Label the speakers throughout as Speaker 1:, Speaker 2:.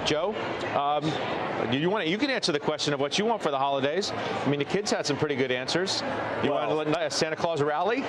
Speaker 1: Joe, you can answer the question of what you want for the holidays. I mean, the kids had some pretty good answers. You want a Santa Claus rally?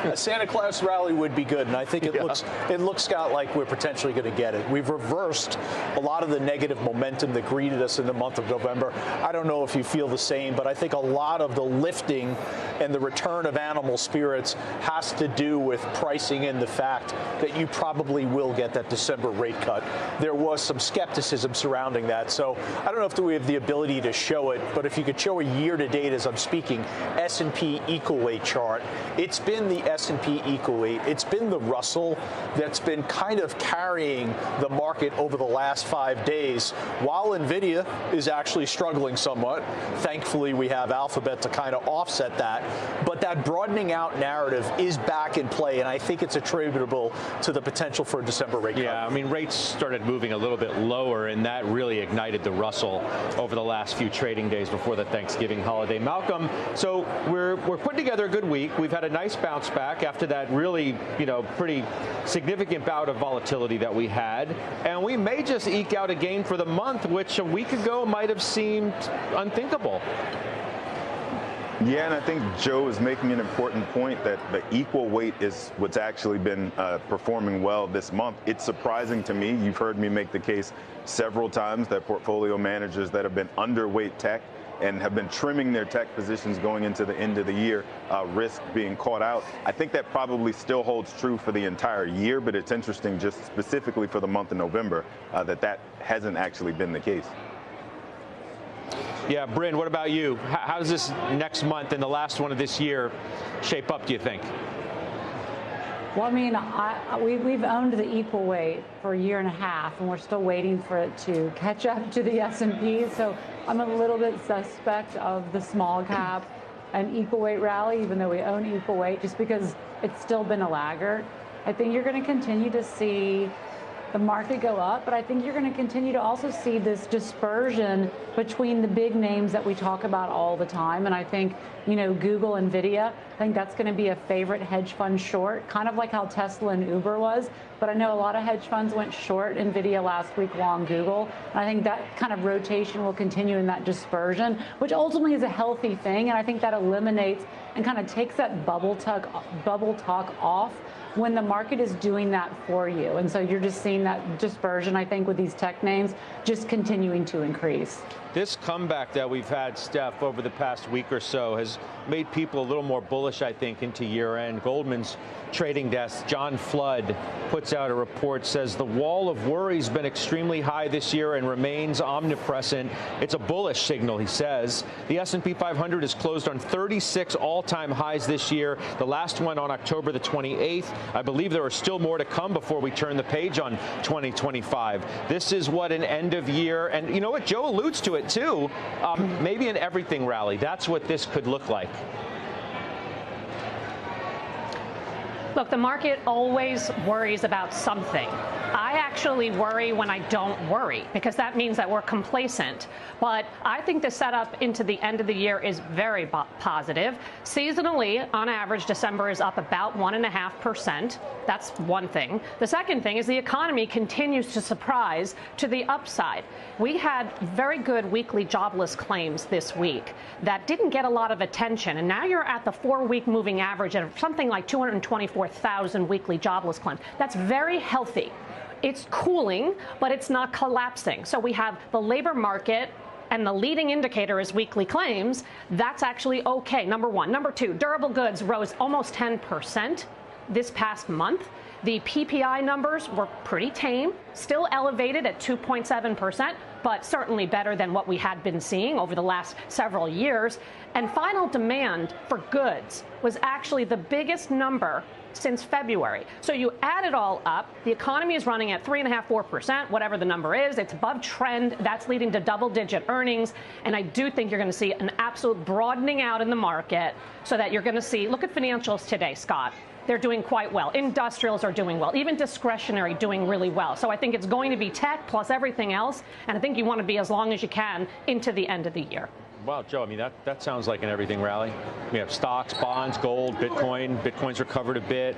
Speaker 2: A Santa Claus rally would be good, and I think it looks, Scott, like we're potentially going to get it. We've reversed a lot of the negative momentum that greeted us in the month of November. I don't know if you feel the same, but I think a lot of the lifting and the return of animal spirits has to do with pricing in the fact that you probably will get that December rate cut. There was some skepticism surrounding that, so I don't know if we have the ability to show it, but if you could show a year-to-date as I'm speaking, S&P equal weight chart, it's been the S&P equal weight, it's been the Russell that's been kind of carrying the market over the last 5 days, while Nvidia is actually struggling somewhat. Thankfully, we have Alphabet to kind of offset that, but that broadening out narrative is back in play, and I think it's attributable to the potential for a December rate cut.
Speaker 1: Yeah, I mean, rates started moving a little bit lower, and that really ignited the Russell over the last few trading days before the Thanksgiving holiday. Malcolm, so we're putting together a good week. We've had a nice bounce back after that really, pretty significant bout of volatility that we had, and we may just eke out a gain for the month, which a week ago might have seemed unthinkable.
Speaker 3: Yeah, and I think Joe is making an important point that the equal weight is what's actually been performing well this month. It's surprising to me. You've heard me make the case several times that portfolio managers that have been underweight tech and have been trimming their tech positions going into the end of the year risk being caught out. I think that probably still holds true for the entire year, but it's interesting just specifically for the month of November that hasn't actually been the case.
Speaker 1: Yeah, Bryn, what about you? How does this next month and the last one of this year shape up, do you think?
Speaker 4: Well, I mean, we've owned the equal weight for a year and a half, and we're still waiting for it to catch up to the S&P. So I'm a little bit suspect of the small cap and equal weight rally, even though we own equal weight, just because it's still been a laggard. I think you're going to continue to see the market go up, but I think you're going to continue to also see this dispersion between the big names that we talk about all the time. And I think, Google, Nvidia, I think that's going to be a favorite hedge fund short, kind of like how Tesla and Uber was. But I know a lot of hedge funds went short Nvidia last week, long Google. And I think that kind of rotation will continue in that dispersion, which ultimately is a healthy thing. And I think that eliminates and kind of takes that bubble talk off when the market is doing that for you. And so you're just seeing that dispersion, I think, with these tech names just continuing to increase.
Speaker 1: This comeback that we've had, Steph, over the past week or so has made people a little more bullish, I think, into year-end. Goldman's trading desk, John Flood, puts out a report, says the wall of worry has been extremely high this year and remains omnipresent. It's a bullish signal, he says. The S&P 500 is closed on 36 all-time highs this year, the last one on October the 28th. I believe there are still more to come before we turn the page on 2025. This is what an end of year, and you know what, Joe alludes to it too, maybe an everything rally. That's what this could look like.
Speaker 5: Look, the market always worries about something. I actually worry when I don't worry, because that means that we're complacent. But I think the setup into the end of the year is very positive. Seasonally, on average, December is up about 1.5%. That's one thing. The second thing is the economy continues to surprise to the upside. We had very good weekly jobless claims this week that didn't get a lot of attention. And now you're at the 4-week moving average at something like 224,000 weekly jobless claims. That's very healthy. It's cooling, but it's not collapsing. So we have the labor market, and the leading indicator is weekly claims. That's actually okay, number one. Number two, durable goods rose almost 10% this past month. The PPI numbers were pretty tame, still elevated at 2.7%, but certainly better than what we had been seeing over the last several years. And final demand for goods was actually the biggest number since February. So you add it all up, the economy is running at 3.5–4%, whatever the number is. It's above trend. That's leading to double-digit earnings. And I do think you're going to see an absolute broadening out in the market so that you're going to see, look at financials today, Scott. They're doing quite well. Industrials are doing well. Even discretionary doing really well. So I think it's going to be tech plus everything else. And I think you want to be as long as you can into the end of the year.
Speaker 1: Wow, Joe, I mean, that sounds like an everything rally. We have stocks, bonds, gold, Bitcoin. Bitcoin's recovered a bit.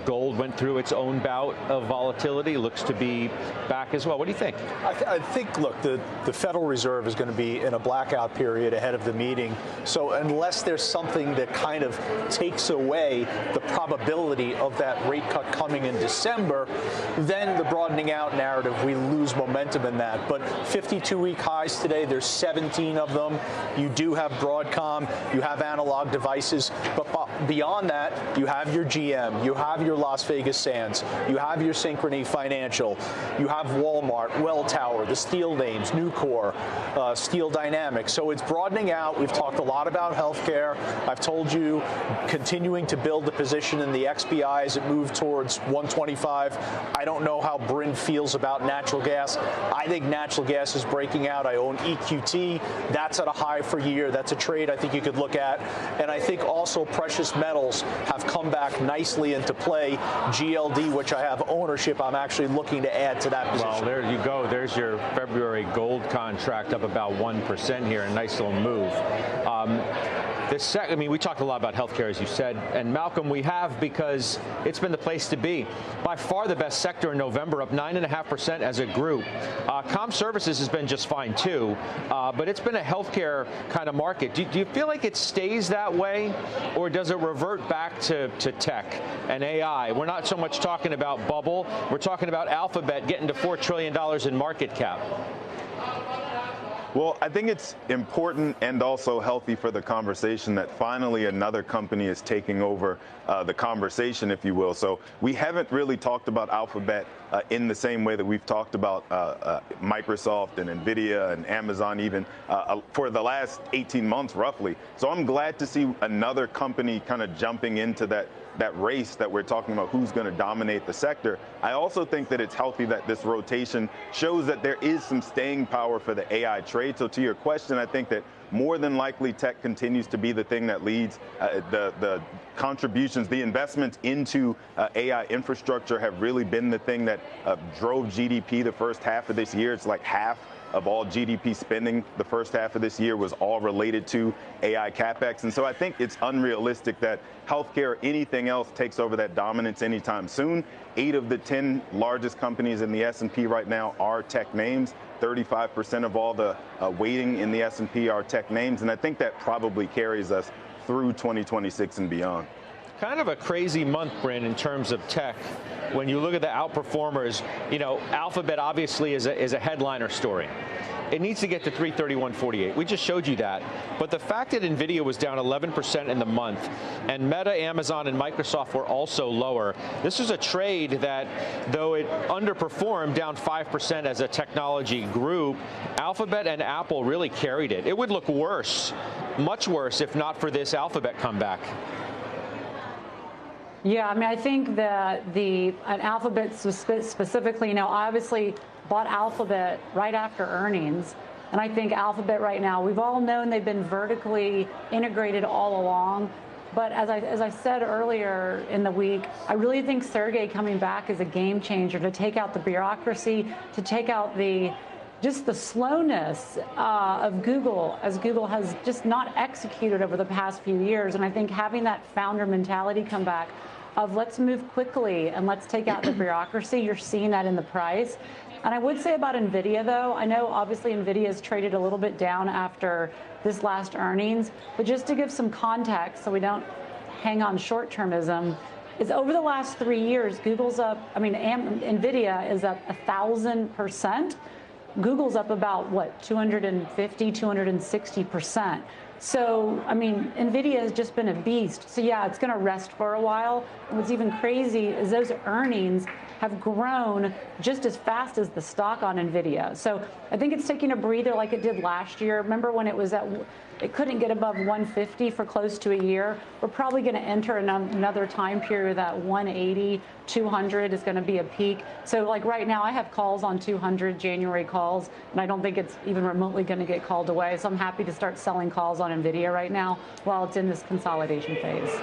Speaker 1: Gold went through its own bout of volatility, looks to be back as well. What do you think?
Speaker 2: I think, look, the Federal Reserve is going to be in a blackout period ahead of the meeting. So unless there's something that kind of takes away the probability of that rate cut coming in December, then the broadening out narrative, we lose momentum in that. But 52-week highs today, there's 17 of them. You do have Broadcom, you have Analog Devices, but beyond that, you have your GM, you have your Las Vegas Sands, you have your Synchrony Financial, you have Walmart, Welltower, the steel names, Nucor, Steel Dynamics. So it's broadening out. We've talked a lot about healthcare. I've told you, continuing to build the position in the XBI as it moved towards 125. I don't know how Bryn feels about natural gas. I think natural gas is breaking out. I own EQT. That's at a high for a year. That's a trade I think you could look at. And I think also precious metals have come back nicely into play. GLD, which I have ownership, I'm actually looking to add to that position.
Speaker 1: Well, there you go. There's your February gold contract up about 1% here. A nice little move. I mean, we talked a lot about healthcare, as you said, and Malcolm, we have because it's been the place to be. By far the best sector in November, up 9.5% as a group. Comm services has been just fine too, but it's been a healthcare kind of market. Do you feel like it stays that way, or does it revert back to tech and AI? We're not so much talking about bubble. We're talking about Alphabet getting to $4 trillion in market cap.
Speaker 3: Well, I think it's important and also healthy for the conversation that finally another company is taking over the conversation, if you will. So we haven't really talked about Alphabet in the same way that we've talked about Microsoft and Nvidia and Amazon even for the last 18 months, roughly. So I'm glad to see another company kind of jumping into that race that we're talking about, who's going to dominate the sector. I also think that it's healthy that this rotation shows that there is some staying power for the AI trade. So to your question, I think that more than likely tech continues to be the thing that leads. The contributions, the investments into AI infrastructure have really been the thing that drove GDP the first half of this year. It's like half of all GDP spending the first half of this year was all related to AI capex. And so I think it's unrealistic that healthcare or anything else takes over that dominance anytime soon. 8 of the 10 largest companies in the S&P right now are tech names. 35% of all the weighting in the S&P are tech names. And I think that probably carries us through 2026 and beyond.
Speaker 1: Kind of a crazy month, Bryn, in terms of tech. When you look at the outperformers, you know, Alphabet obviously is a headliner story. It needs to get to 331.48. We just showed you that. But the fact that Nvidia was down 11% in the month, and Meta, Amazon, and Microsoft were also lower, this was a trade that, though it underperformed, down 5% as a technology group, Alphabet and Apple really carried it. It would look worse, much worse, if not for this Alphabet comeback.
Speaker 4: Yeah, I mean, I think that an Alphabet specifically, you know, obviously bought Alphabet right after earnings. And I think Alphabet right now, we've all known they've been vertically integrated all along. But as I said earlier in the week, I really think Sergey coming back is a game changer to take out the bureaucracy, to take out just the slowness of Google, as Google has just not executed over the past few years. And I think having that founder mentality come back of let's move quickly and let's take out the bureaucracy, you're seeing that in the price. And I would say about Nvidia, though, I know obviously Nvidia has traded a little bit down after this last earnings, but just to give some context so we don't hang on short-termism, is over the last 3 years, Nvidia is up 1,000%. Google's up about, 250, 260%. So, I mean, Nvidia has just been a beast. So, yeah, it's going to rest for a while. And what's even crazy is those earnings have grown just as fast as the stock on Nvidia. So I think it's taking a breather like it did last year. Remember when it couldn't get above 150 for close to a year? We're probably going to enter another time period that 180, 200 is going to be a peak. So like right now I have calls on 200 January calls, and I don't think it's even remotely going to get called away. So I'm happy to start selling calls on Nvidia right now while it's in this consolidation phase.